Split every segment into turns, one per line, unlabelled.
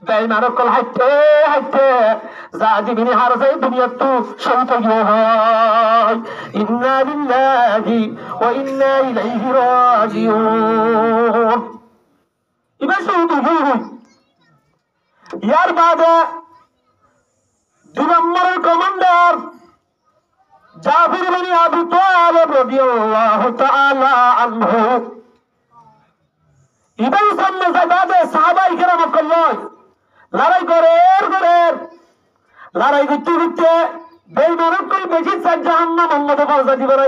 বেঈমানক call হাইতে হাইতে যা দিবিনি হার যায় দুনিয়া তো শহীদ হয়ে হয়। ইন্না লিল্লাহি ওয়া ইন্না ইলাইহি রাজিউন। ইবা শহীদ হই ইয়ার বাদে 2 নম্বরের কমান্ডার জাফর ইবনে আবু তালিব রাদিয়াল্লাহু তাআলা আনহু ইবাই সামনে যাবাদে সাহাবায়ে কেরাম কল্লাই লড়াই করে লড়াই করতে করতে বেঈমানক কই বেশি সাজ জাহান্নাম মধ্যে পৌঁছা দিবে রে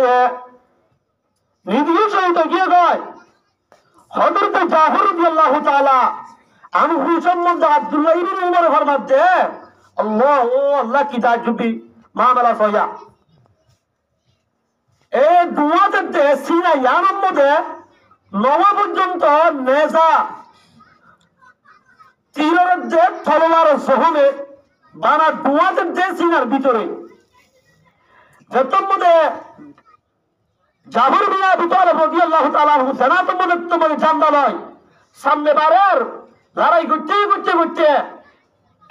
নিদিও শহীদ হয়ে গয়। হযরত জাফর রাদিয়াল্লাহু তাআলা আনহু সম্বন্ধে আব্দুল্লাহ ইবনে উমর ফরমাতে আল্লাহ ও আল্লাহ কি তাজুবি মামলা সয়া এ দুয়াতে সিনা ইয়ানার মধ্যে নওয়া পর্যন্ত নেজা তীরের যে তলোয়ার সহনে বানা দুয়াতে যে সিনার ভিতরে যতর মধ্যে জাফর ইবনে আবু তালিব রাদিয়াল্লাহু তাআলা আনহু জানাত মধ্যে তোমাদের জানদা নয় সামনে বারের লড়াই করতে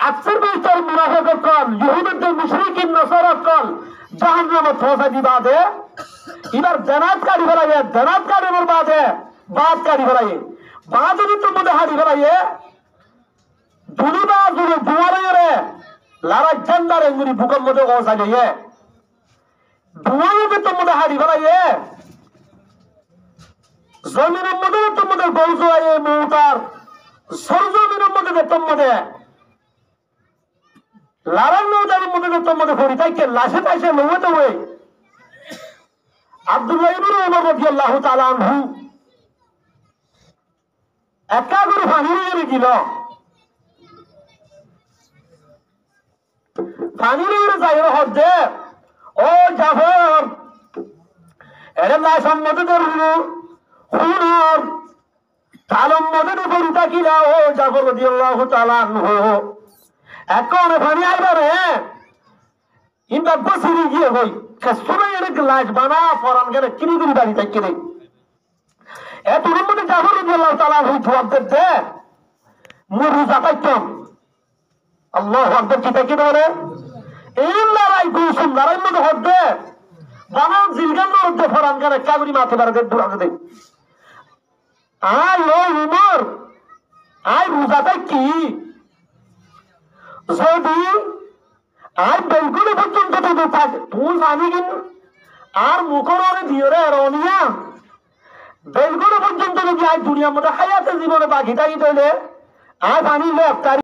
আকসর বেশতর মুনাফিক কল ইহুদিদের মুশরিকিন নসারা কল জাহান্নামে পৌঁছা দিবা দে। এবার জানাতকারী ফেলাইয়ে জানাতকারী বাদে বাদকারী ফেলাইয়ে বাদুরি তোমাদের হাড়ি ফেলাইয়ে দুনিবা দুরে দুয়ারে রে লড়াই জান্দারে মুড়ি ভূকম্প মধ্যে পৌঁছা দিয়ে দুয়ারে তোমাদের হাড়ি ফেলাইয়ে জমিনের মধ্যে তোমাদের গৌজ আয়ে মৌতার সরজমিনের মধ্যে তোমাদের লড়াই মৌতারের মধ্যে তোমাদের ফরি তাইকে লাশে তাইসে লৌতে হয়ে আব্দুল্লাহ ইবনে উমর রাদিয়াল্লাহু তাআলা আনহু একা করে পানি নিয়ে গেল। পানি নিয়ে যাই হচ্ছে ও জাফর এর লাশ মধ্যে ধরল হুনর তালম মধ্যে পড়ি থাকিলা ও জাফর রাদিয়াল্লাহু তাআলা আনহু এখন পানি আইবারে ইন্দা বসিরি গিয়ে হই কসুরাই এর গ্লাস বানা ফরান গেলে কিনি দিন বাড়ি থেকে রে এত মধ্যে জাফর রাদিয়াল্লাহু তাআলা হই জবাব দিতে মুরু যাতাইতাম আল্লাহু আকবার কি থেকে ধরে এই লড়াই গুসুম লড়াই মধ্যে হচ্ছে বানা জিলগান মধ্যে ফরান গেলে কাগুরি মাথে বাড়াতে দূরাতে দে আয় ও উমর আয় রোজাটাই কি যদি আর বেলকুনি পর্যন্ত যদি থাকে তুই জানি কিন আর মুখরে দিয়ে রে রনিয়া বেলকুনি পর্যন্ত যদি আজ দুনিয়ার মধ্যে হায়াতে জীবনে বাকি থাকি তাইলে আর জানি লোক